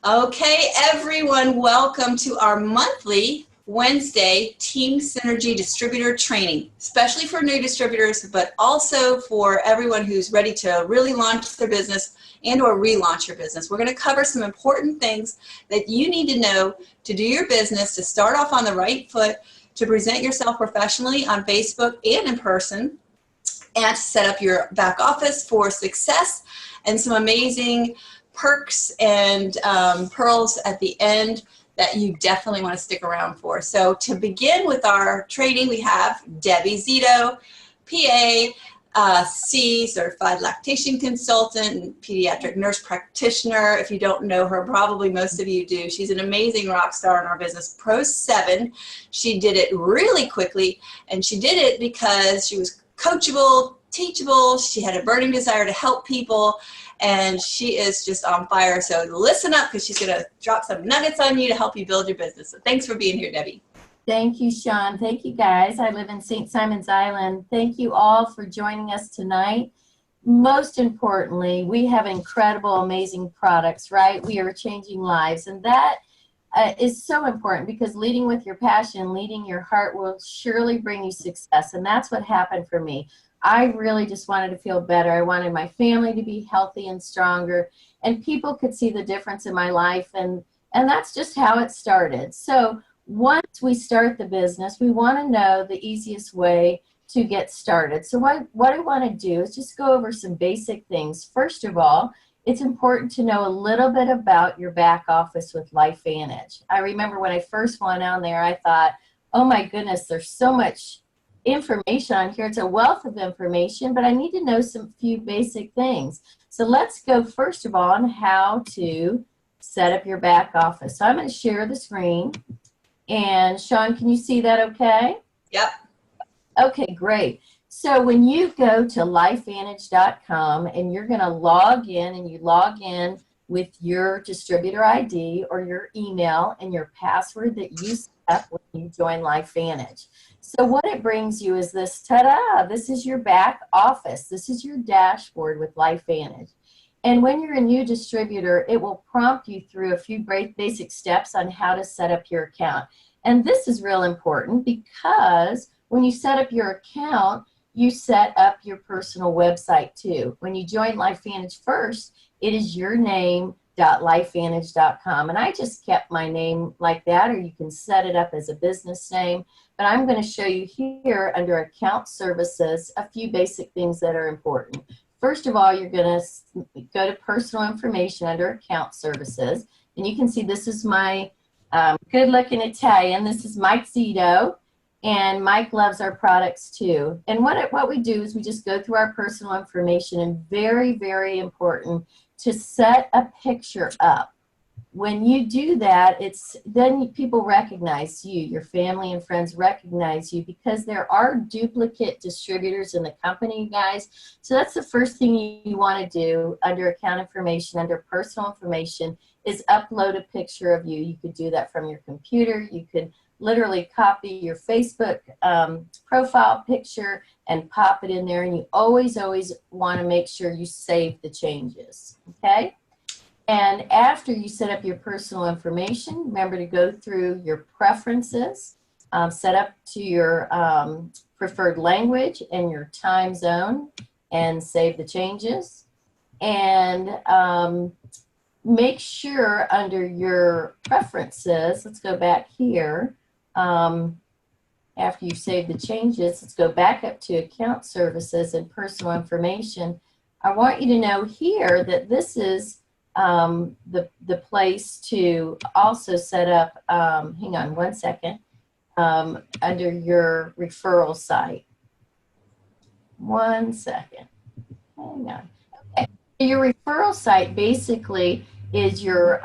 Okay, everyone, welcome to our monthly Wednesday Team Synergy Distributor Training, especially for new distributors, but also for everyone who's ready to really launch their business and or relaunch your business. We're going to cover some important things that you need to know to do your business, to start off on the right foot, to present yourself professionally on Facebook and in person, and to set up your back office for success, and some amazing perks and pearls at the end that you definitely want to stick around for. So to begin with our training, we have Debbie Zito, PA, C, certified lactation consultant, pediatric nurse practitioner. If you don't know her, probably most of you do. She's an amazing rock star in our business. Pro 7. She did it really quickly, and she did it because she was coachable, teachable. She had a burning desire to help people, and she is just on fire. So listen up, because she's going to drop some nuggets on you to help you build your business. So thanks for being here, Debbie. Thank you, Sean. Thank you, guys. I live in St. Simons Island. Thank you all for joining us tonight. Most importantly, we have incredible, amazing products, right? We are changing lives, and that is so important, because leading with your passion, leading your heart will surely bring you success, and that's what happened for me. I really just wanted to feel better. I wanted my family to be healthy and stronger, and people could see the difference in my life, and that's just how it started. So once we start the business, we want to know the easiest way to get started. So what I want to do is just go over some basic things. First of all, it's important to know a little bit about your back office with LifeVantage. I remember when I first went on there, I thought, oh my goodness, there's so much information on here. It's a wealth of information, but I need to know some few basic things. So let's go first of all on how to set up your back office. So I'm going to share the screen. And Sean, can you see that okay? Yep. Okay, great. So when you go to lifevantage.com and you're going to log in, and you log in with your distributor ID or your email and your password that you set up when you join LifeVantage. So what it brings you is this, ta-da, this is your back office. This is your dashboard with LifeVantage. And when you're a new distributor, it will prompt you through a few basic steps on how to set up your account. And this is real important, because when you set up your account, you set up your personal website too. When you join LifeVantage first, it is your name.lifevantage.com. And I just kept my name like that, or you can set it up as a business name. But I'm going to show you here under Account Services a few basic things that are important. First of all, you're going to go to Personal Information under Account Services. And you can see this is my good-looking Italian. This is Mike Zito. And Mike loves our products too. And what we do is we just go through our personal information, and very, very important to set a picture up. When you do that, then people recognize you, your family and friends recognize you, because there are duplicate distributors in the company, guys. So that's the first thing you want to do under account information, under personal information, is upload a picture of you. You could do that from your computer. You could literally copy your Facebook profile picture and pop it in there. And you always want to make sure you save the changes, okay? And after you set up your personal information, remember to go through your preferences, set up to your preferred language and your time zone, and save the changes. And make sure under your preferences, let's go back here. After you've saved the changes, let's go back up to Account Services and Personal Information. I want you to know here that this is the place to also set up, hang on one second, under your referral site. One second. Hang on. Okay. Your referral site basically is your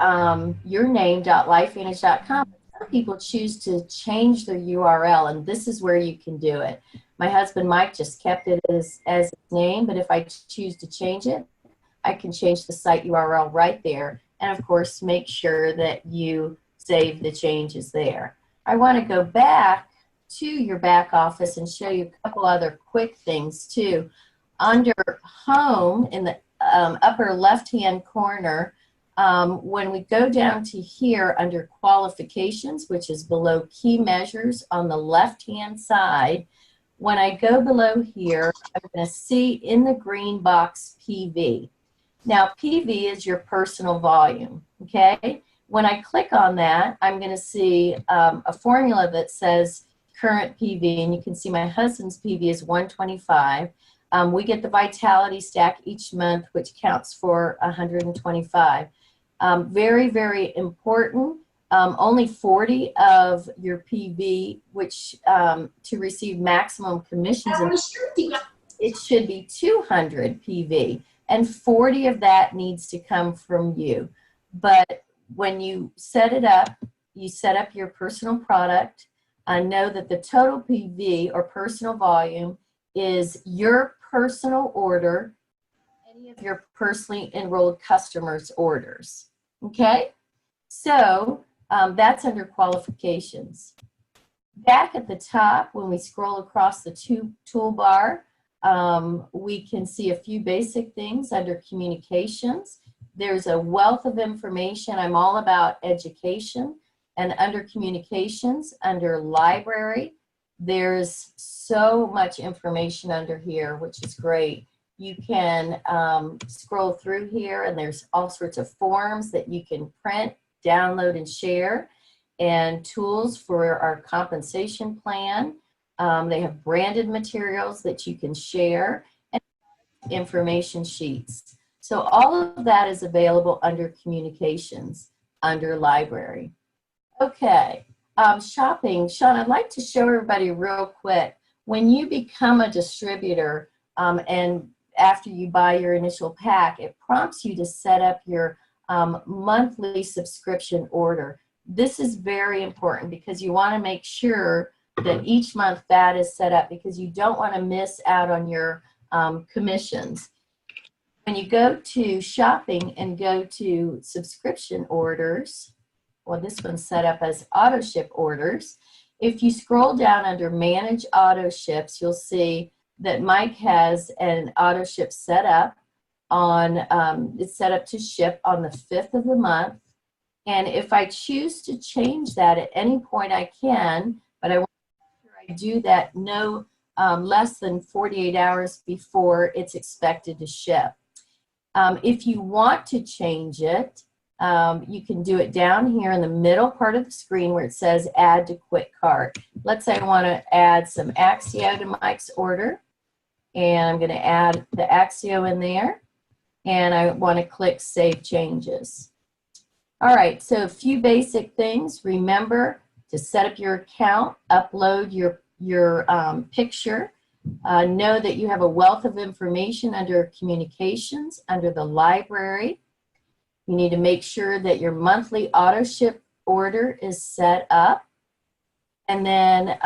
name.lifevantage.com. Some people choose to change their URL, and this is where you can do it. My husband Mike just kept it as his name, but if I choose to change it, I can change the site URL right there. And of course, make sure that you save the changes there. I want to go back to your back office and show you a couple other quick things too. Under Home in the upper left-hand corner, When we go down to here under qualifications, which is below key measures on the left-hand side, when I go below here, I'm going to see in the green box PV. Now, PV is your personal volume, okay? When I click on that, I'm going to see a formula that says current PV, and you can see my husband's PV is 125. We get the vitality stack each month, which counts for 125. Very, very important. Only 40 of your PV, which to receive maximum commissions, it should be 200 PV, and 40 of that needs to come from you. But when you set it up, you set up your personal product. Know that the total PV or personal volume is your personal order, any of your personally enrolled customers' orders. Okay? So that's under qualifications. Back at the top, when we scroll across the toolbar, we can see a few basic things under communications. There's a wealth of information. I'm all about education. And under communications, under library, there's so much information under here, which is great. You can scroll through here, and there's all sorts of forms that you can print, download, and share, and tools for our compensation plan. They have branded materials that you can share, and information sheets. So all of that is available under communications, under library. Okay, shopping. Sean, I'd like to show everybody real quick. When you become a distributor, and after you buy your initial pack, it prompts you to set up your monthly subscription order. This is very important because you want to make sure that each month that is set up, because you don't want to miss out on your commissions. When you go to shopping and go to subscription orders, well, this one's set up as auto ship orders. If you scroll down under manage auto ships, you'll see that Mike has an auto ship set up on, it's set up to ship on the 5th of the month. And if I choose to change that at any point, I can, but I want to make sure I do that no less than 48 hours before it's expected to ship. If you want to change it, you can do it down here in the middle part of the screen where it says add to quick cart. Let's say I want to add some Axio to Mike's order, and I'm going to add the Axio in there, and I want to click save changes. All right, so a few basic things. Remember to set up your account, upload your picture. Know that you have a wealth of information under communications, under the library. You need to make sure that your monthly auto ship order is set up. And then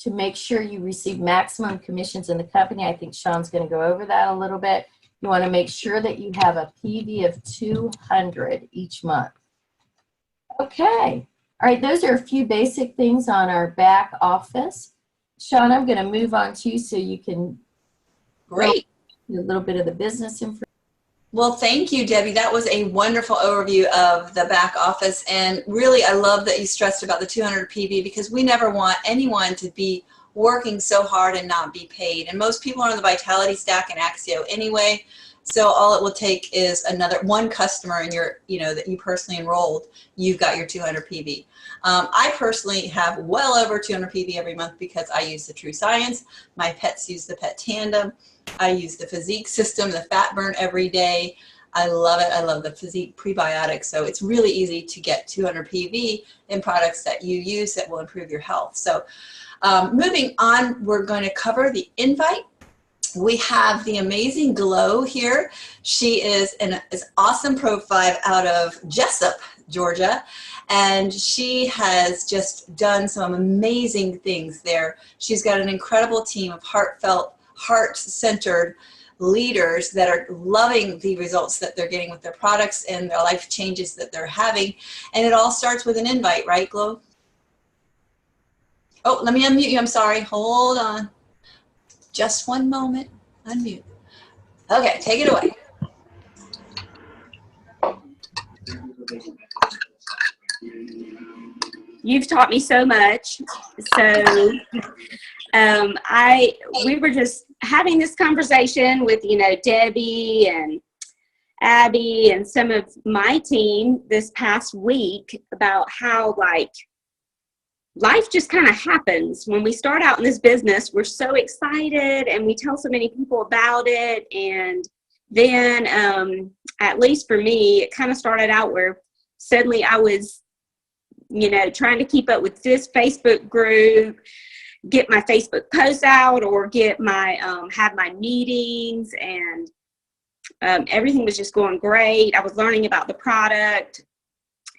to make sure you receive maximum commissions in the company, I think Sean's going to go over that a little bit. You want to make sure that you have a PV of 200 each month. Okay. All right, those are a few basic things on our back office. Sean, I'm going to move on to you so you can Great. a little bit of the business information. Well, thank you, Debbie. That was a wonderful overview of the back office. And really, I love that you stressed about the 200 PV, because we never want anyone to be working so hard and not be paid. And most people are on the Vitality Stack and Axio anyway. So all it will take is one customer in your, that you personally enrolled, you've got your 200 PV. I personally have well over 200 PV every month because I use the True Science. My pets use the Pet Tandem. I use the Physique system, the Fat Burn every day. I love it. I love the Physique prebiotics. So it's really easy to get 200 PV in products that you use that will improve your health. So moving on, we're going to cover the invite. We have the amazing Glow here. She is an awesome Pro 5 out of Jessup, Georgia, and she has just done some amazing things there. She's got an incredible team of heartfelt, heart-centered leaders that are loving the results that they're getting with their products and their life changes that they're having. And it all starts with an invite, right, Glow? Oh, let me unmute you. I'm sorry. Hold on. Just one moment. Unmute. Okay, take it away. You've taught me so much. So we were just having this conversation with, Debbie and Abby and some of my team this past week about how life just kind of happens. When we start out in this business, we're so excited and we tell so many people about it. And then, at least for me, it kind of started out where suddenly I was, trying to keep up with this Facebook group, get my Facebook posts out, or get my, have my meetings, and everything was just going great. I was learning about the product,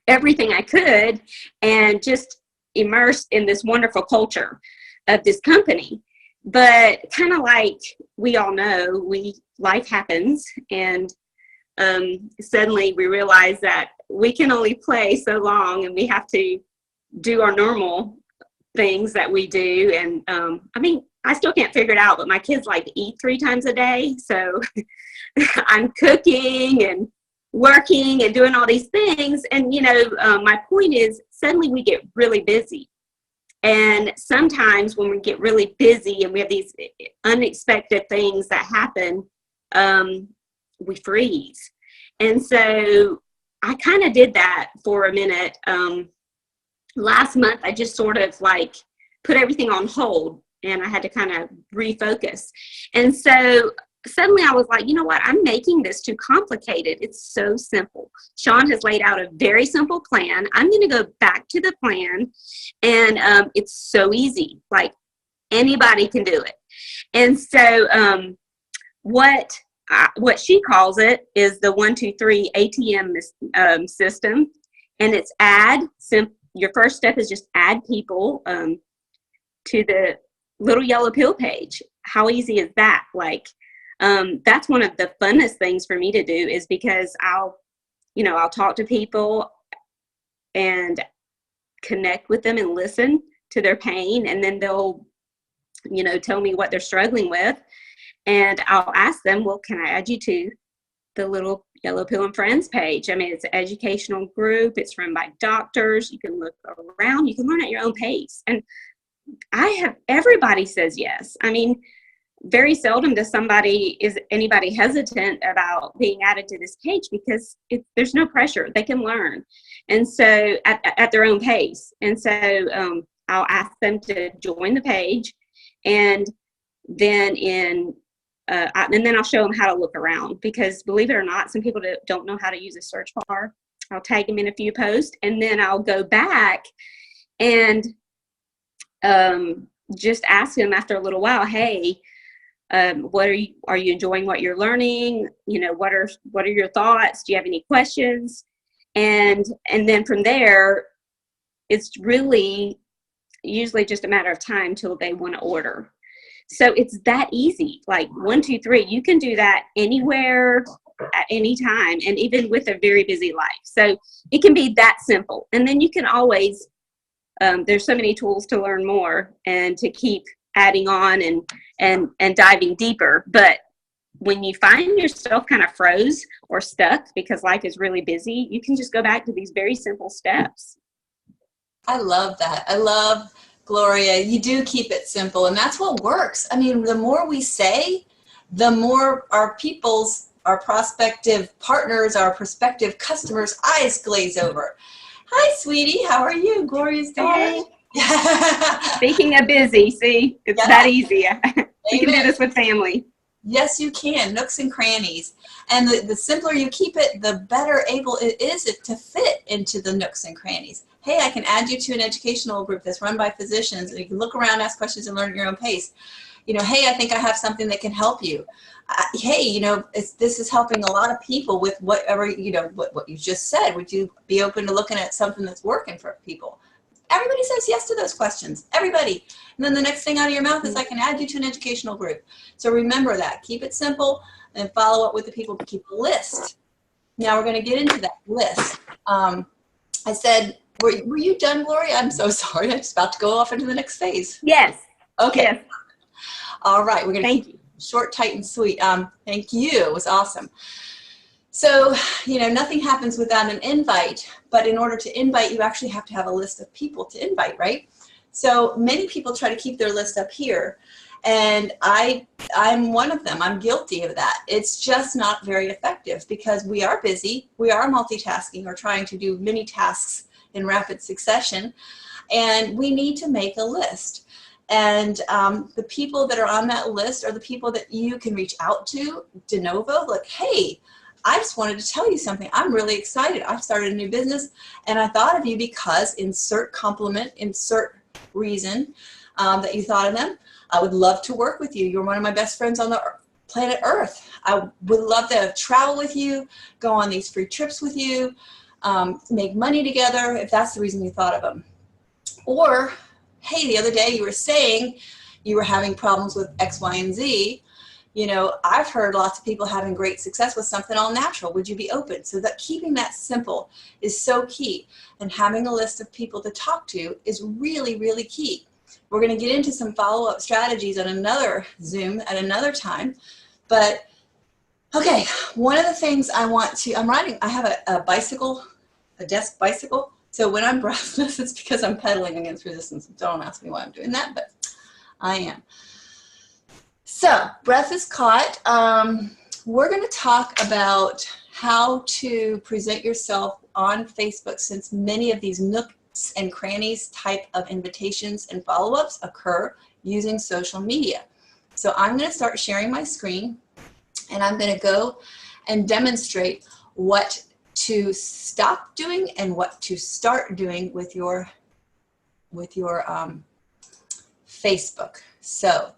everything I could, and just immersed in this wonderful culture of this company. But kind of like we all know, life happens, and suddenly we realize that we can only play so long, and we have to do our normal things that we do. And I still can't figure it out, but my kids like to eat 3 times a day, so I'm cooking and working and doing all these things. And my point is, suddenly we get really busy, and sometimes when we get really busy and we have these unexpected things that happen, we freeze. And so I kind of did that for a minute. Last month, I just sort of put everything on hold, and I had to kind of refocus. And so suddenly I was like, you know what? I'm making this too complicated. It's so simple. Sean has laid out a very simple plan. I'm going to go back to the plan, and it's so easy. Anybody can do it. And so what she calls it is the 1, 2, 3 ATM system, and it's your first step is just add people to the little yellow pill page. How easy is that? That's one of the funnest things for me to do, is because I'll talk to people and connect with them and listen to their pain, and then they'll tell me what they're struggling with, and I'll ask them, well, can I add you to the little Yellow Pill and Friends page? It's an educational group. It's run by doctors. You can look around. You can learn at your own pace. And everybody says yes. Very seldom is anybody hesitant about being added to this page, because there's no pressure. They can learn, and so at their own pace. And so I'll ask them to join the page, and then and then I'll show them how to look around, because believe it or not, some people don't know how to use a search bar. I'll tag them in a few posts, and then I'll go back and just ask them after a little while, hey, are you enjoying what you're learning? What are your thoughts? Do you have any questions? And then from there, it's really usually just a matter of time till they want to order. So it's that easy. 1, 2, 3, you can do that anywhere at any time, and even with a very busy life. So it can be that simple. And then you can always, there's so many tools to learn more and to keep adding on and diving deeper. But when you find yourself kind of froze or stuck because life is really busy, you can just go back to these very simple steps. I love that. I love, Gloria, you do keep it simple, and that's what works. The more we say, the more our prospective partners, our prospective customers' eyes glaze over. Hi, sweetie. How are you? Gloria's daughter. Speaking of busy, see, it's that easy. You can do this with family. Yes, you can. Nooks and crannies. And the simpler you keep it, the better able it is to fit into the nooks and crannies. Hey, I can add you to an educational group that's run by physicians, and you can look around, ask questions, and learn at your own pace. Hey, I think I have something that can help you. Hey, this is helping a lot of people with whatever, what you just said. Would you be open to looking at something that's working for people? Everybody says yes to those questions. Everybody. And then the next thing out of your mouth is, I can add you to an educational group. So remember that. Keep it simple and follow up with the people to keep a list. Now we're going to get into that list. I said, were you done, Gloria? I'm so sorry. I'm just about to go off into the next phase. Yes. Okay. Yes. All right. We're going to Thank keep you. Short, tight, and sweet. Thank you. It was awesome. So, nothing happens without an invite, but in order to invite, you actually have to have a list of people to invite, right? So many people try to keep their list up here, and I'm one of them. I'm guilty of that. It's just not very effective because we are busy, we are multitasking or trying to do many tasks in rapid succession, and we need to make a list. And the people that are on that list are the people that you can reach out to de novo, like, hey, I just wanted to tell you something. I'm really excited. I've started a new business and I thought of you because insert compliment, insert reason that you thought of them. I would love to work with you. You're one of my best friends on the planet Earth. I would love to travel with you, go on these free trips with you, make money together if that's the reason you thought of them. Or, hey, the other day you were saying you were having problems with X, Y, and Z. I've heard lots of people having great success with something all natural. Would you be open? So that keeping that simple is so key. And having a list of people to talk to is really, really key. We're going to get into some follow-up strategies on another Zoom at another time. But, okay, one of the things I'm riding, I have a bicycle, a desk bicycle. So when I'm breathless, it's because I'm pedaling against resistance. Don't ask me why I'm doing that, but I am. So, breath is caught. We're going to talk about how to present yourself on Facebook, since many of these nooks and crannies type of invitations and follow-ups occur using social media. So I'm going to start sharing my screen, and I'm going to go and demonstrate what to stop doing and what to start doing with your Facebook. So,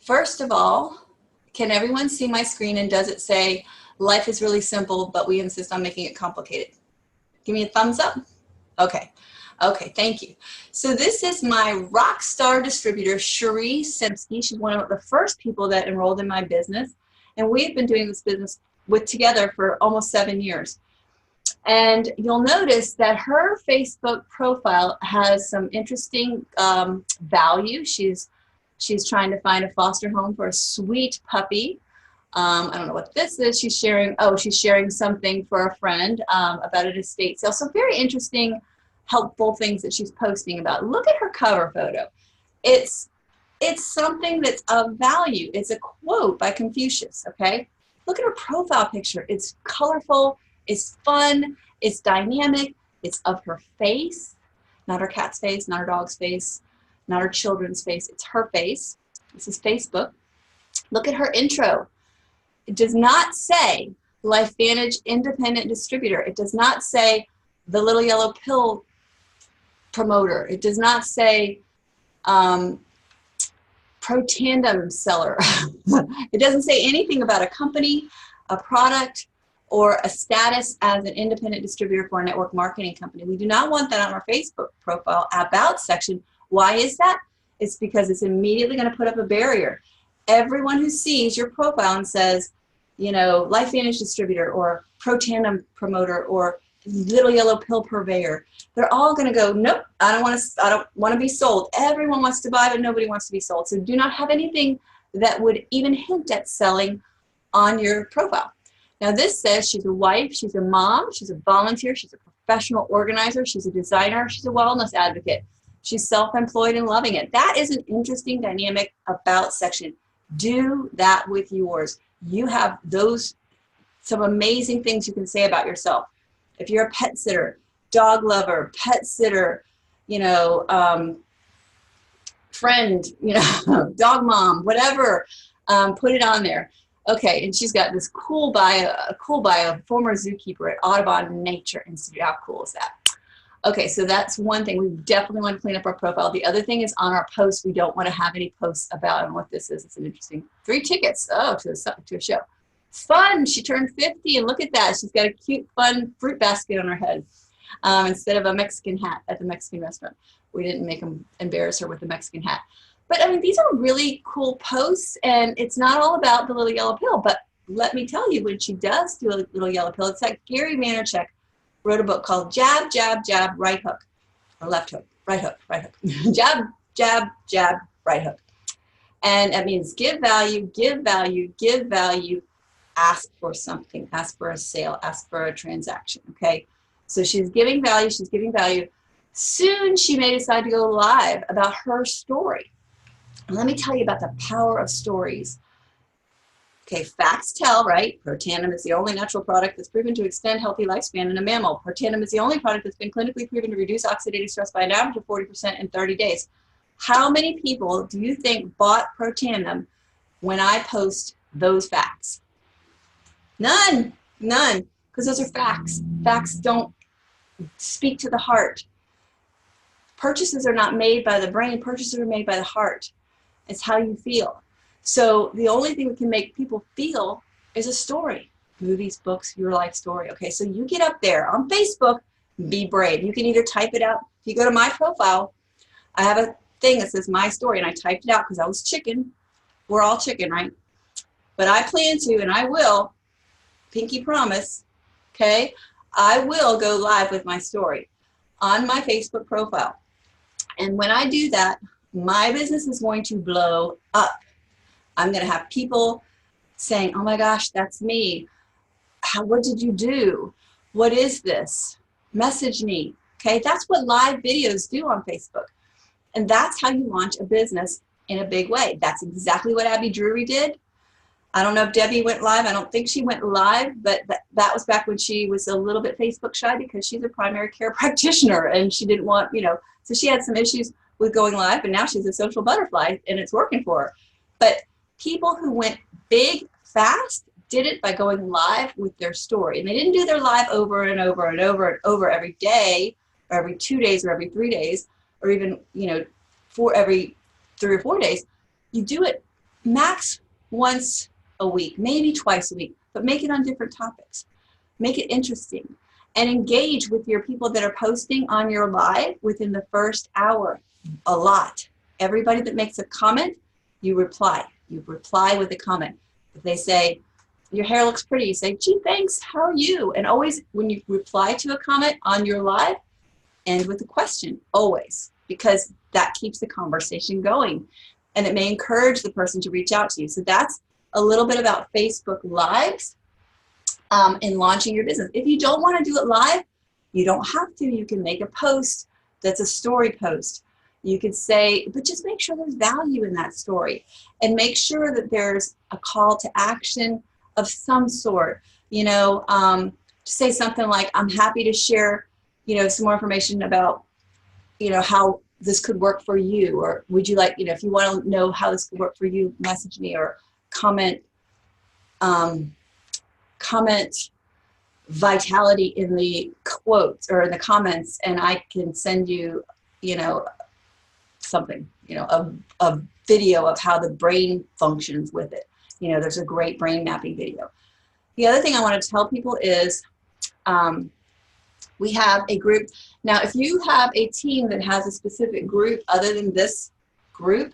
first of all, can everyone see my screen, and does it say, life is really simple, but we insist on making it complicated? Give me a thumbs up. Okay, thank you. So this is my rock star distributor, Cherie Simsky. She's one of the first people that enrolled in my business, and we've been doing this business together for almost 7 years. And you'll notice that her Facebook profile has some interesting value. She's trying to find a foster home for a sweet puppy. I don't know what this is. She's sharing something for a friend about an estate sale. So very interesting, helpful things that she's posting about. Look at her cover photo. It's something that's of value. It's a quote by Confucius, okay? Look at her profile picture. It's colorful, it's fun, it's dynamic, it's of her face, not her cat's face, not her dog's face, not her children's face. It's her face. This is Facebook. Look at her intro. It does not say LifeVantage Independent Distributor. It does not say the Little Yellow Pill Promoter. It does not say Protandim Seller. It doesn't say anything about a company, a product, or a status as an independent distributor for a network marketing company. We do not want that on our Facebook profile About section. Why is that? It's because it's immediately going to put up a barrier. Everyone who sees your profile and says, LifeVantage Distributor or Protandim Promoter or Little Yellow Pill Purveyor, they're all going to go, nope, I don't want to be sold. Everyone wants to buy, but nobody wants to be sold. So do not have anything that would even hint at selling on your profile. Now this says she's a wife, she's a mom, she's a volunteer, she's a professional organizer, she's a designer, she's a wellness advocate. She's self-employed and loving it. That is an interesting dynamic About section. Do that with yours. You have some amazing things you can say about yourself. If you're a pet sitter, dog lover, pet sitter, friend, dog mom, whatever, put it on there. Okay, and she's got this cool bio, former zookeeper at Audubon Nature Institute. How cool is that? Okay, so that's one thing. We definitely want to clean up our profile. The other thing is on our posts, we don't want to have any posts about what this is. It's an interesting 3 tickets to a show. Fun, she turned 50 and look at that. She's got a cute, fun fruit basket on her head instead of a Mexican hat at the Mexican restaurant. We didn't make them embarrass her with the Mexican hat. But I mean, these are really cool posts, and it's not all about the Little Yellow Pill, but let me tell you, when she does do a Little Yellow Pill, it's like Gary Vaynerchuk wrote a book called Jab, Jab, Jab, Right Hook, or Left Hook, Right Hook, Right Hook. Jab, jab, jab, right hook. And that means give value, give value, give value, ask for something, ask for a sale, ask for a transaction, okay? So she's giving value, she's giving value. Soon she may decide to go live about her story. And let me tell you about the power of stories. Okay, facts tell, right? Protandim is the only natural product that's proven to extend healthy lifespan in a mammal. Protandim is the only product that's been clinically proven to reduce oxidative stress by an average of 40% in 30 days. How many people do you think bought Protandim when I post those facts? None, because those are facts. Facts don't speak to the heart. Purchases are not made by the brain, purchases are made by the heart. It's how you feel. So the only thing that can make people feel is a story. Movies, books, your life story. Okay, so you get up there on Facebook, be brave. You can either type it out. If you go to my profile, I have a thing that says my story, and I typed it out because I was chicken. We're all chicken, right? But I plan to, and I will, pinky promise, okay? I will go live with my story on my Facebook profile. And when I do that, my business is going to blow up. I'm going to have people saying, oh my gosh, that's me. What did you do? What is this? Message me. Okay, that's what live videos do on Facebook. And that's how you launch a business in a big way. That's exactly what Abby Drury did. I don't know if Debbie went live. I don't think she went live, but that was back when she was a little bit Facebook shy because she's a primary care practitioner and she didn't want, so she had some issues with going live, and now she's a social butterfly and it's working for her. But people who went big fast did it by going live with their story. And they didn't do their live over and over and over and over every day, or every 2 days, or every 3 days, or even, for every 3 or 4 days. You do it max once a week, maybe twice a week, but make it on different topics. Make it interesting and engage with your people that are posting on your live within the first hour a lot. Everybody that makes a comment, you reply. You reply with a comment. If they say, your hair looks pretty, you say, gee, thanks, how are you? And always, when you reply to a comment on your live, end with a question, always, because that keeps the conversation going. And it may encourage the person to reach out to you. So that's a little bit about Facebook Lives and launching your business. If you don't want to do it live, you don't have to. You can make a post that's a story post. You could say, but just make sure there's value in that story and make sure that there's a call to action of some sort, to say something like, I'm happy to share, some more information about, how this could work for you, or would you like, if you want to know how this could work for you, message me or comment vitality in the quotes or in the comments, and I can send you, something, a video of how the brain functions with it. There's a great brain mapping video. The other thing I want to tell people is we have a group. Now, if you have a team that has a specific group other than this group,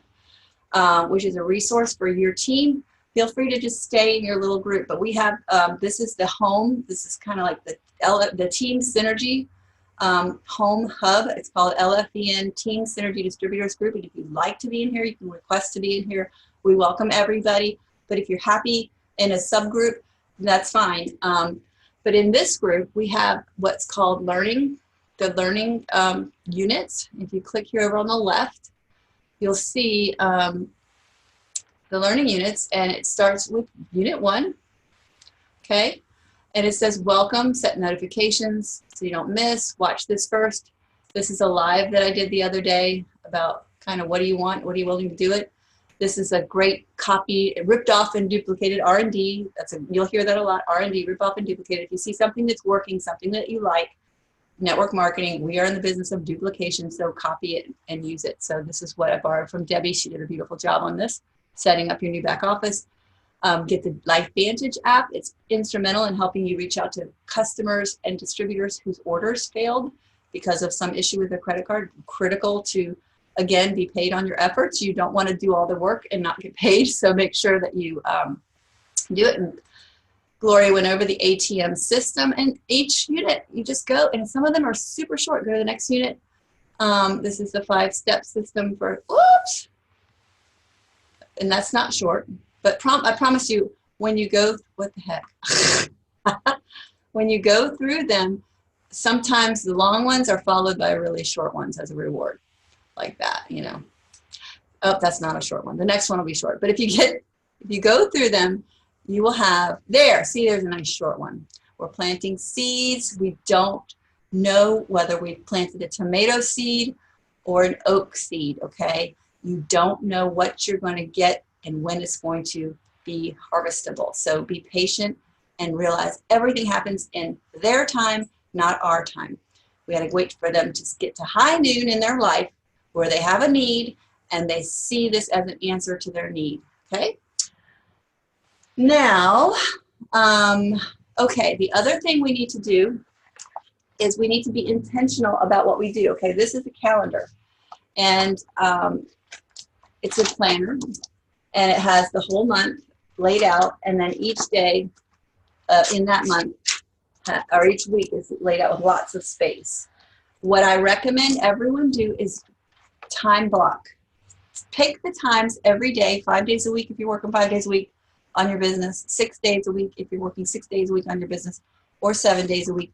which is a resource for your team, feel free to just stay in your little group. But we have, this is the home. This is kind of like the Team Synergy home hub. It's called LFEN Team Synergy Distributors Group. And if you'd like to be in here, you can request to be in here. We welcome everybody. But if you're happy in a subgroup, that's fine. But in this group, we have what's called the learning units. If you click here over on the left, you'll see the learning units, and it starts with Unit 1, okay? And it says, welcome, set notifications so you don't miss, watch this first. This is a live that I did the other day about kind of what do you want, what are you willing to do it. This is a great copy, ripped off and duplicated, R&D. You'll hear that a lot, R&D, rip off and duplicated. If you see something that's working, something that you like, network marketing, we are in the business of duplication, so copy it and use it. So this is what I borrowed from Debbie. She did a beautiful job on this, setting up your new back office. Get the LifeVantage app. It's instrumental in helping you reach out to customers and distributors whose orders failed because of some issue with their credit card. Critical to, again, be paid on your efforts. You don't want to do all the work and not get paid, so make sure that you do it. And Gloria went over the ATM system, and each unit, you just go, and some of them are super short. Go to the next unit. This is the 5-step system for, oops, and that's not short. But I promise you, when you go, what the heck? When you go through them, sometimes the long ones are followed by really short ones as a reward, like that, you know. Oh, that's not a short one. The next one will be short. But if you go through them, you will have, there's a nice short one. We're planting seeds. We don't know whether we planted a tomato seed or an oak seed, okay? You don't know what you're going to get and when it's going to be harvestable. So be patient and realize everything happens in their time, not our time. We got to wait for them to get to high noon in their life where they have a need and they see this as an answer to their need, okay? Now, okay, the other thing we need to do is we need to be intentional about what we do, okay? This is a calendar, and it's a planner, and it has the whole month laid out, and then each day in that month, or each week is laid out with lots of space. What I recommend everyone do is time block. Pick the times every day, 5 days a week if you're working 5 days a week on your business, 6 days a week if you're working 6 days a week on your business, or 7 days a week.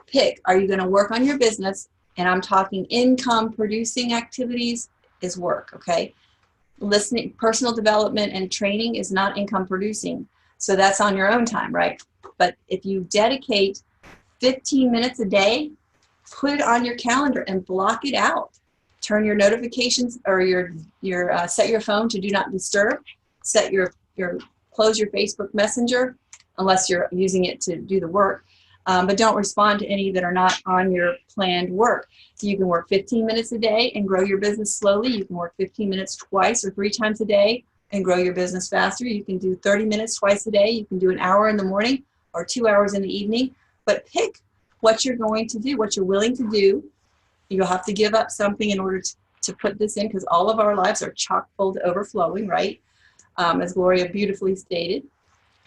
Pick, are you going to work on your business? And I'm talking income producing activities is work, okay? Listening, personal development and training is not income producing. So that's on your own time, right? But if you dedicate 15 minutes a day, put it on your calendar and block it out. Turn your notifications or set your phone to do not disturb. Set close your Facebook Messenger unless you're using it to do the work. But don't respond to any that are not on your planned work. So you can work 15 minutes a day and grow your business slowly. You can work 15 minutes twice or 3 times a day and grow your business faster. You can do 30 minutes twice a day. You can do an hour in the morning or 2 hours in the evening. But pick what you're going to do, what you're willing to do. You'll have to give up something in order to put this in, because all of our lives are chock full to overflowing, right? As Gloria beautifully stated.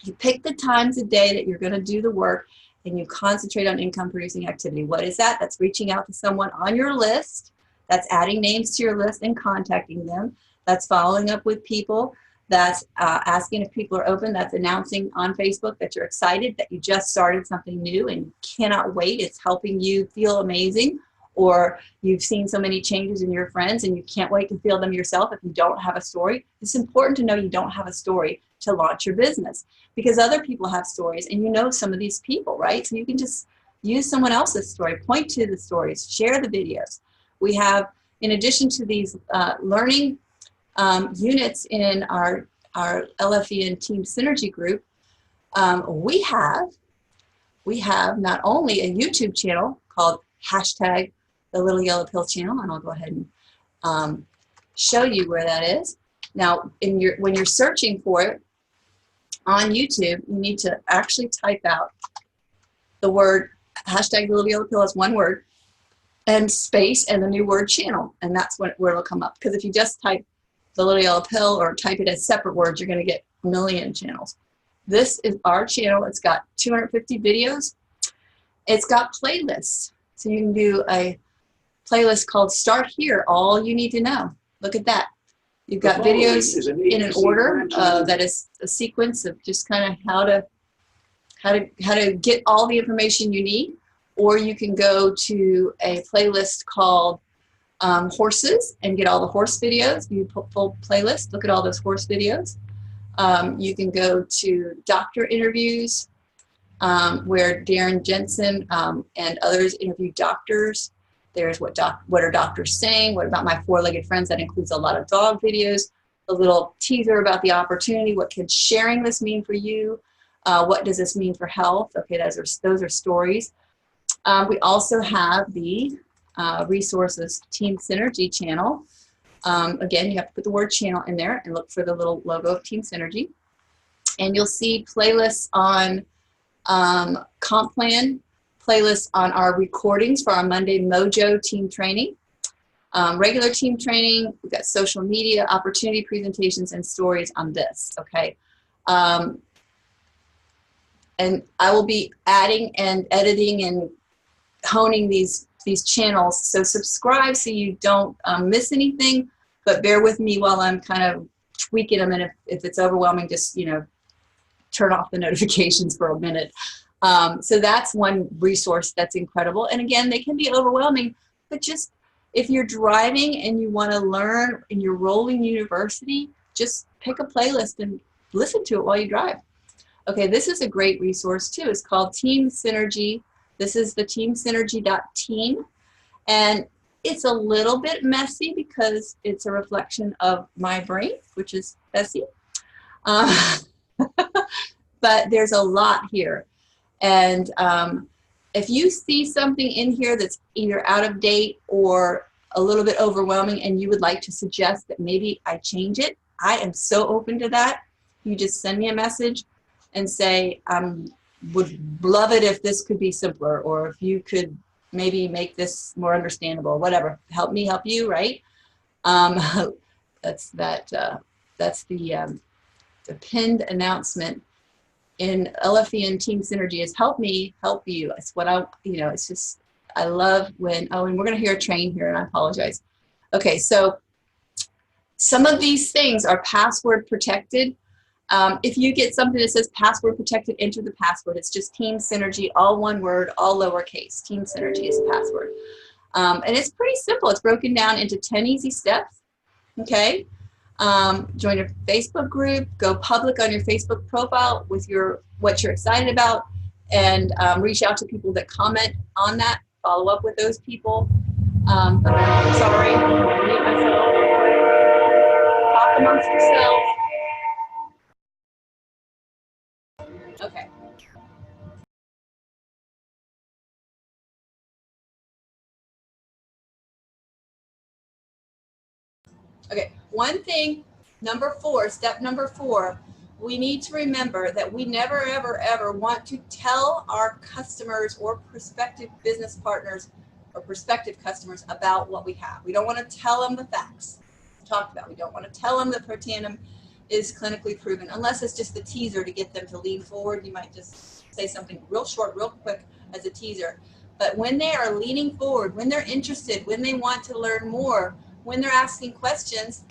You pick the times a day that you're going to do the work, and you concentrate on income producing activity. What is that? That's reaching out to someone on your list. That's adding names to your list and contacting them. That's following up with people. That's asking if people are open. That's announcing on Facebook that you're excited that you just started something new and cannot wait. It's helping you feel amazing. Or you've seen so many changes in your friends and you can't wait to feel them yourself if you don't have a story. It's important to know you don't have a story to launch your business, because other people have stories and you know some of these people, right? So you can just use someone else's story, point to the stories, share the videos. We have, in addition to these learning units in our LFE and Team Synergy group, we have not only a YouTube channel called hashtag the Little Yellow Pill channel, and I'll go ahead and show you where that is. Now, when you're searching for it on YouTube, you need to actually type out the word hashtag the Little Yellow Pill as one word, and space and the new word channel, and that's where it'll come up. Because if you just type the Little Yellow Pill or type it as separate words, you're going to get a million channels. This is our channel. It's got 250 videos. It's got playlists. So you can do a playlist called Start Here, All You Need to Know. Look at that. You've got videos in an order that is a sequence of just kind of how to get all the information you need. Or you can go to a playlist called Horses and get all the horse videos. You put full playlist, look at all those horse videos. You can go to doctor interviews, where Darren Jensen and others interview doctors. There's what are doctors saying? What about my four-legged friends? That includes a lot of dog videos, a little teaser about the opportunity. What can sharing this mean for you? What does this mean for health? Okay, those are stories. We also have the resources Team Synergy channel. Again, you have to put the word channel in there and look for the little logo of Team Synergy. And you'll see playlists on comp plan, playlists on our recordings for our Monday Mojo team training, regular team training. We've got social media, opportunity presentations, and stories on this, okay? And I will be adding and editing and honing these channels. So subscribe so you don't miss anything, but bear with me while I'm kind of tweaking them, and if it's overwhelming, just, turn off the notifications for a minute. So that's one resource that's incredible. And again, they can be overwhelming, but just if you're driving and you want to learn and you're rolling university, just pick a playlist and listen to it while you drive. Okay, this is a great resource too. It's called Team Synergy. This is the teamsynergy.team. And it's a little bit messy because it's a reflection of my brain, which is messy. But there's a lot here. And if you see something in here that's either out of date or a little bit overwhelming and you would like to suggest that maybe I change it, I am so open to that. You just send me a message and say, would love it if this could be simpler, or if you could maybe make this more understandable, whatever. Help me help you, right? That's the pinned announcement in LFE and Team Synergy is help me help you. It's what it's just, I love when, oh, and we're going to hear a train here, and I apologize. Okay, so some of these things are password protected. If you get something that says password protected, enter the password. It's just Team Synergy, all one word, all lowercase. Team Synergy is the password. And it's pretty simple. It's broken down into 10 easy steps, okay? Join a Facebook group, go public on your Facebook profile with what you're excited about, and reach out to people that comment on that, follow up with those people. Sorry, mute myself. Talk amongst yourselves. Okay. Okay, one thing, step number 4, we need to remember that we never, ever, ever want to tell our customers or prospective business partners or prospective customers about what we have. We don't want to tell them the facts. Talked about. We don't want to tell them that Protandim is clinically proven, unless it's just a teaser to get them to lean forward. You might just say something real short, real quick as a teaser. But when they are leaning forward, when they're interested, when they want to learn more, when they're asking questions,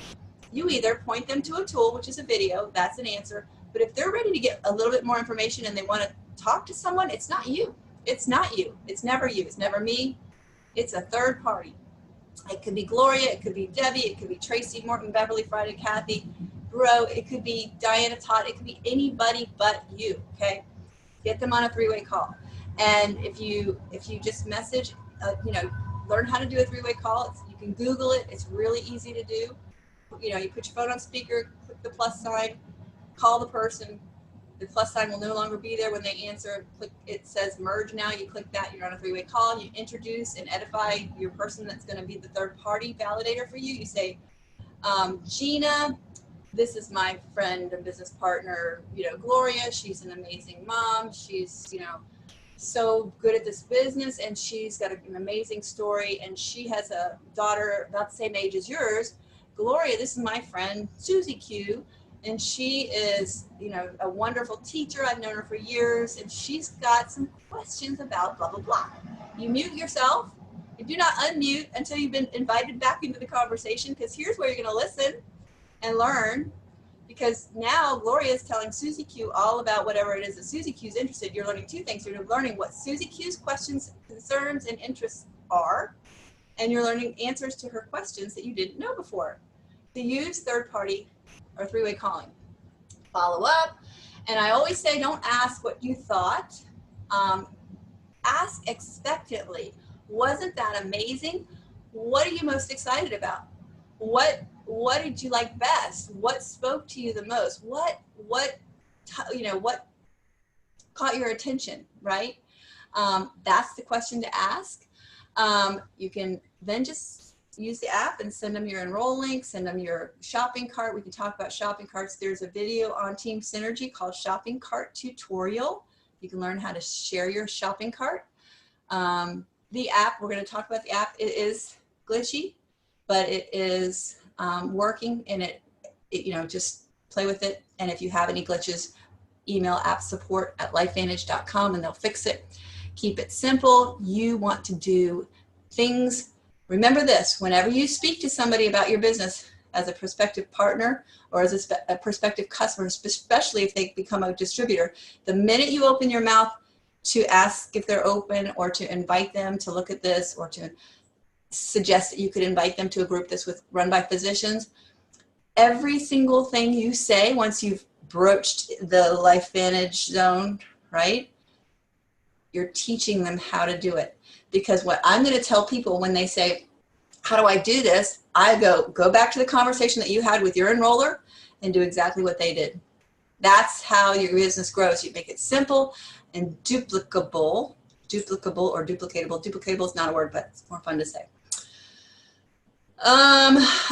you either point them to a tool, which is a video, that's an answer. But if they're ready to get a little bit more information and they want to talk to someone, it's not you. It's not you. It's never you. It's never me. It's a third party. It could be Gloria. It could be Debbie. It could be Tracy, Morton, Beverly, Friday, Kathy, Bro. It could be Diana, Todd. It could be anybody but you, okay? Get them on a 3-way call. And if you just message, learn how to do a 3-way call. You can Google it. It's really easy to do. You put your phone on speaker, click the plus sign, call the person. The plus sign will no longer be there when they answer. Click, it says merge now. You click that, you're on a 3-way call. You introduce and edify your person that's going to be the third party validator for you. You say, Gina, this is my friend and business partner, Gloria. She's an amazing mom. She's, so good at this business, and she's got an amazing story, and she has a daughter about the same age as yours. Gloria, this is my friend Susie Q, and she is a wonderful teacher. I've known her for years, and she's got some questions about blah blah blah. You mute yourself. You do not unmute until you've been invited back into the conversation, because here's where you're going to listen and learn. Because now Gloria is telling Susie Q all about whatever it is that Susie Q is interested. You're learning 2 things. You're learning what Susie Q's questions, concerns, and interests are, and you're learning answers to her questions that you didn't know before. To use third party or 3-way calling. Follow up. And I always say, don't ask what you thought. Ask expectantly. Wasn't that amazing? What are you most excited about? What did you like best? What spoke to you the most? What caught your attention, right? That's the question to ask. You can then just use the app and send them your enroll link, send them your shopping cart. We can talk about shopping carts. There's a video on Team Synergy called Shopping Cart Tutorial. You can learn how to share your shopping cart. The app, we're going to talk about the app. It is glitchy, but it is working, and it just play with it. And if you have any glitches, email appsupport@lifevantage.com and they'll fix it. Keep it simple. You want to do things. Remember this, whenever you speak to somebody about your business, as a prospective partner or as a prospective customer, especially if they become a distributor, the minute you open your mouth to ask if they're open or to invite them to look at this or to suggest that you could invite them to a group that's run by physicians, every single thing you say once you've broached the LifeVantage zone, right? You're teaching them how to do it. Because what I'm going to tell people when they say, how do I do this? I go back to the conversation that you had with your enroller and do exactly what they did. That's how your business grows. You make it simple and duplicable or duplicatable. Duplicatable is not a word, but it's more fun to say.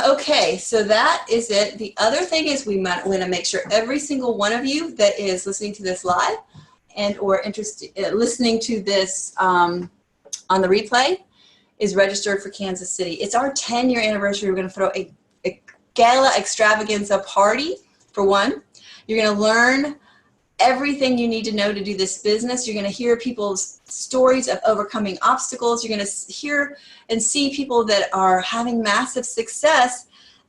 Okay, so that is it. The other thing is we want to make sure every single one of you that is listening to this live and or interested listening to this on the replay is registered for Kansas City. It's our 10-year anniversary. We're going to throw a gala extravaganza party for one. You're going to learn everything you need to know to do this business. You're going to hear people's stories of overcoming obstacles. You're going to hear and see people that are having massive success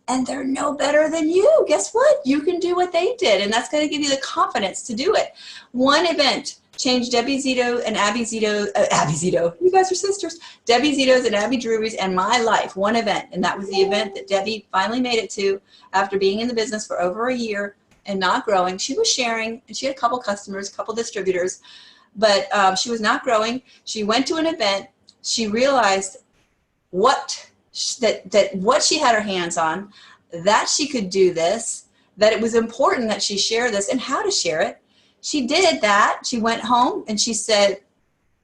and they're no better than you. Guess what? You can do what they did, and that's going to give you the confidence to do it. One event changed Debbie Zito and Abby Zito. You guys are sisters. Debbie Zito's and Abby Drury's and my life. One event, and that was the event that Debbie finally made it to after being in the business for over a year and not growing. She was sharing, and she had a couple customers, a couple distributors, but she was not growing. She went to an event. She realized what she had her hands on, that she could do this, that it was important that she share this and how to share it. She did that. She went home and she said,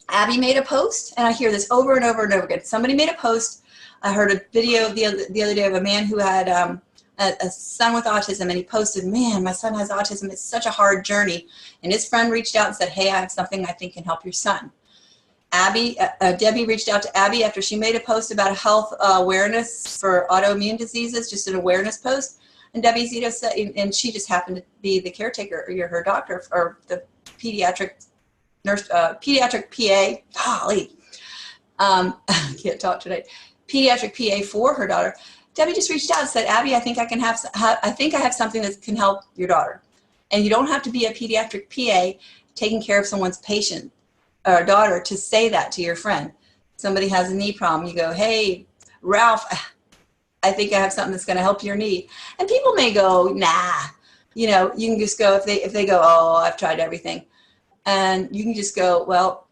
Abby made a post, and I hear this over and over and over again. Somebody made a post. I heard a video the other day of a man who had a son with autism, and he posted, man, my son has autism. It's such a hard journey. And his friend reached out and said, hey, I have something I think can help your son. Debbie reached out to Abby after she made a post about health awareness for autoimmune diseases, just an awareness post. And Debbie Zito said, and she just happened to be the caretaker, or her doctor, or the pediatric nurse, pediatric PA. Golly, I can't talk today. Pediatric PA for her daughter. Debbie just reached out and said, Abby, I think I have something that can help your daughter. And you don't have to be a pediatric PA taking care of someone's patient or daughter to say that to your friend. Somebody has a knee problem. You go, hey, Ralph, I think I have something that's going to help your knee. And people may go, nah. You know, you can just go, if they go, oh, I've tried everything. And you can just go, well,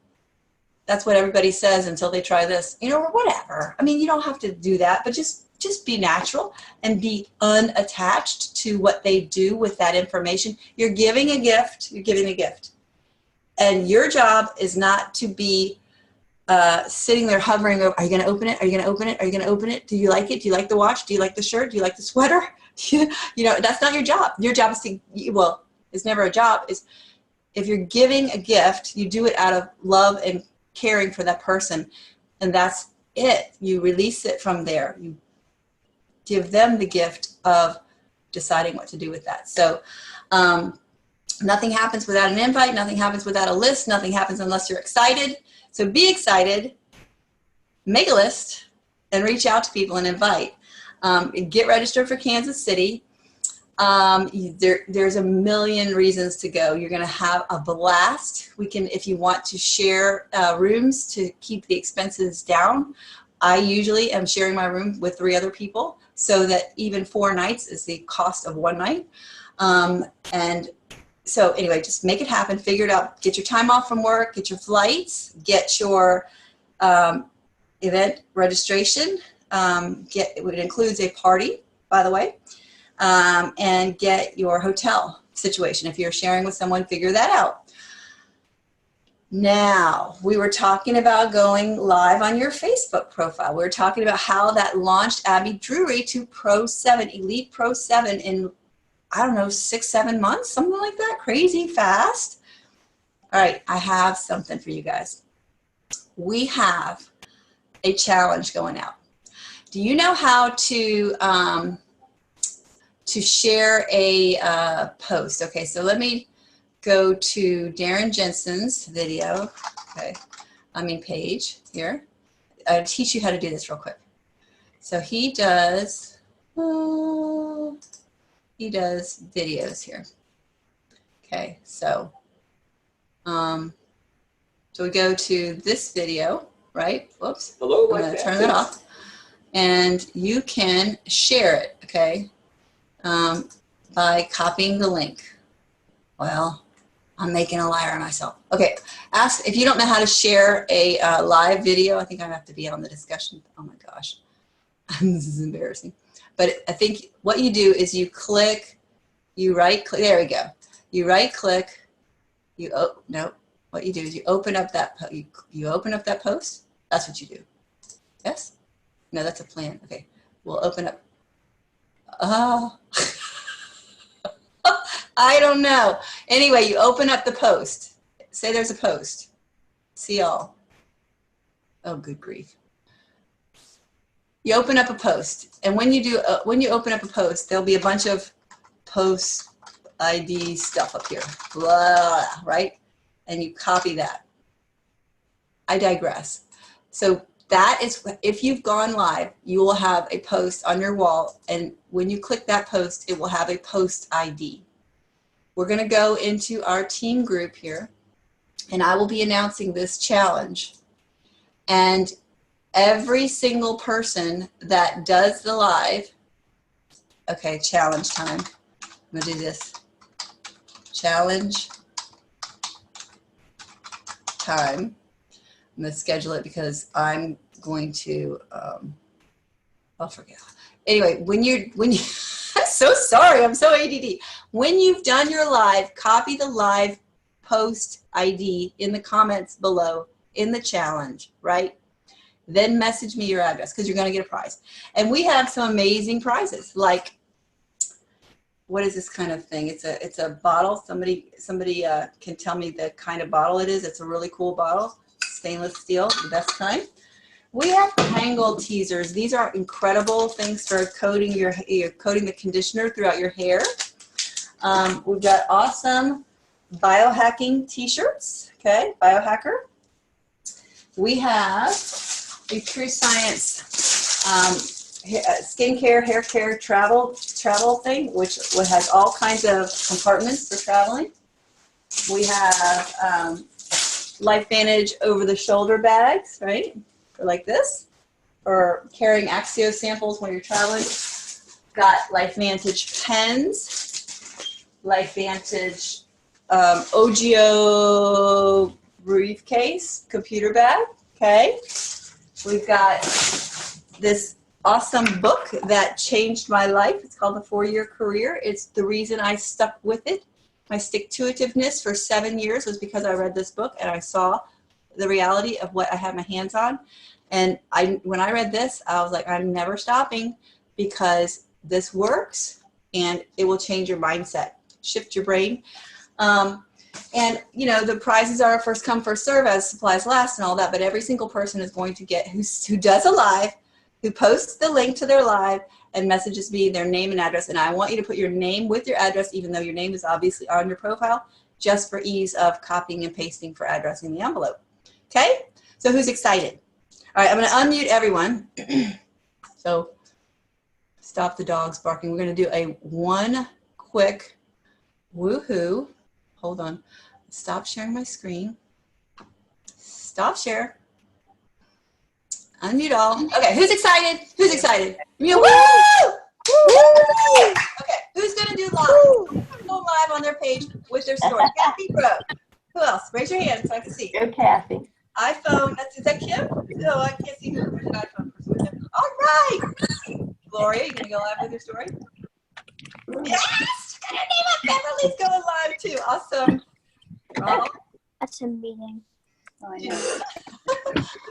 that's what everybody says until they try this, you know, or whatever. I mean, you don't have to do that, but just be natural and be unattached to what they do with that information. You're giving a gift. You're giving a gift. And your job is not to be sitting there hovering over, are you going to open it? Are you going to open it? Are you going to open it? Do you like it? Do you like the watch? Do you like the shirt? Do you like the sweater? You know, that's not your job. Your job is to, well, it's never a job. Is if you're giving a gift, you do it out of love and caring for that person. And that's it. You release it from there. You give them the gift of deciding what to do with that. So nothing happens without an invite. Nothing happens without a list. Nothing happens unless you're excited. So be excited, make a list, and reach out to people and invite. Get registered for Kansas City. There's a million reasons to go. You're going to have a blast. We can, if you want to share rooms to keep the expenses down, I usually am sharing my room with 3 other people so that even 4 nights is the cost of 1 night. And so anyway, just make it happen, figure it out, get your time off from work, get your flights, get your event registration, it includes a party, by the way, and get your hotel situation. If you're sharing with someone, figure that out. Now, we were talking about going live on your Facebook profile. We were talking about how that launched Abby Drury to Pro 7, Elite Pro 7 in, I don't know, 6-7 months, something like that, crazy fast. All right, I have something for you guys. We have a challenge going out. Do you know how to share a post? Okay, so let me go to Darren Jensen's video, page here. I'll teach you how to do this real quick. So he does, He does videos here. Okay, so we go to this video, right? Whoops. Hello, I'm going to turn that off. And you can share it, okay, by copying the link. Well, I'm making a liar of myself. Okay, ask if you don't know how to share a live video. I think I have to be on the discussion. Oh my gosh, this is embarrassing. But I think what you do is you click, you right click. There we go. You right click. No. What you do is you open up that you open up that post. That's what you do. Yes. No, that's a plan. Okay, we'll open up. Oh. I don't know. Anyway, you open up the post. Say there's a post. See all. Oh, good grief. You open up a post, and when you open up a post, there'll be a bunch of post ID stuff up here. Blah, right? And you copy that. I digress. So that is, if you've gone live, you will have a post on your wall, and when you click that post, it will have a post ID. We're going to go into our team group here, and I will be announcing this challenge. And every single person that does the live, okay, challenge time. I'm going to do this. Challenge time. I'm going to schedule it because I'm going to, I'll forget. Anyway, when you, I'm so sorry, I'm so ADD. When you've done your live, copy the live post ID in the comments below in the challenge, right? Then message me your address because you're going to get a prize. And we have some amazing prizes. Like, what is this kind of thing? It's a bottle. Somebody can tell me the kind of bottle it is. It's a really cool bottle. Stainless steel, the best kind. We have Tangle teasers. These are incredible things for coating coating the conditioner throughout your hair. We've got awesome biohacking t-shirts. Okay, biohacker. We have a True Science skincare, hair care, travel thing, which has all kinds of compartments for traveling. We have LifeVantage over-the-shoulder bags, right? For like this, for carrying Axio samples when you're traveling. Got LifeVantage pens, LifeVantage Ogio briefcase, computer bag, okay? We've got this awesome book that changed my life. It's called The 4-Year Career. It's the reason I stuck with it. My stick-to-itiveness for 7 years was because I read this book and I saw the reality of what I had my hands on. And when I read this, I was like, I'm never stopping because this works and it will change your mindset, shift your brain. And you know, the prizes are first come, first serve as supplies last and all that, but every single person is going to get, who does a live, who posts the link to their live and messages me their name and address. And I want you to put your name with your address, even though your name is obviously on your profile, just for ease of copying and pasting for addressing the envelope. Okay, so who's excited? All right, I'm going to unmute everyone. So stop the dogs barking. We're going to do one quick woohoo. Hold on. Stop sharing my screen. Stop share. Unmute all. Okay, who's excited? Who's excited? Woo! Woo! Okay, who's going to do live? Go live on their page with their story. Kathy Brooke. Who else? Raise your hand so I can see. Go, Kathy. iPhone, is that Kim? No, I can't see who. Which iPhone person. All right. Gloria, you gonna go live with your story? Yes! Got her name up. Beverly's going live too. Awesome. That's a meeting. Oh, I know.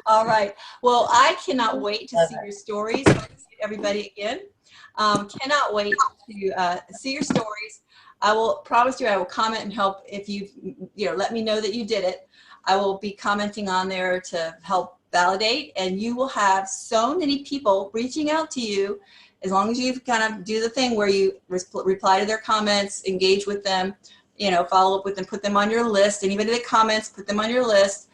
All right. Well, I cannot wait to see your stories. Everybody again. Cannot wait to see your stories. I will promise you I will comment and help if you let me know that you did it. I will be commenting on there to help validate, and you will have so many people reaching out to you as long as you kind of do the thing where you reply to their comments, engage with them, follow up with them, put them on your list. Anybody that comments, put them on your list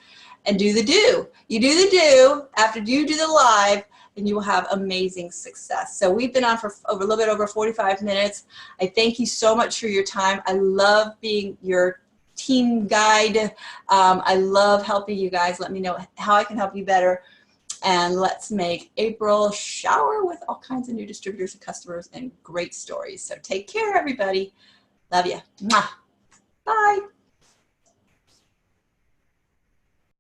and do the do. You do the do after you do the live, and you will have amazing success. So we've been on for a little bit over 45 minutes. I thank you so much for your time. I love being your team guide. I love helping you guys. Let me know how I can help you better. And let's make April shower with all kinds of new distributors and customers and great stories. So take care, everybody. Love you. Mwah. Bye.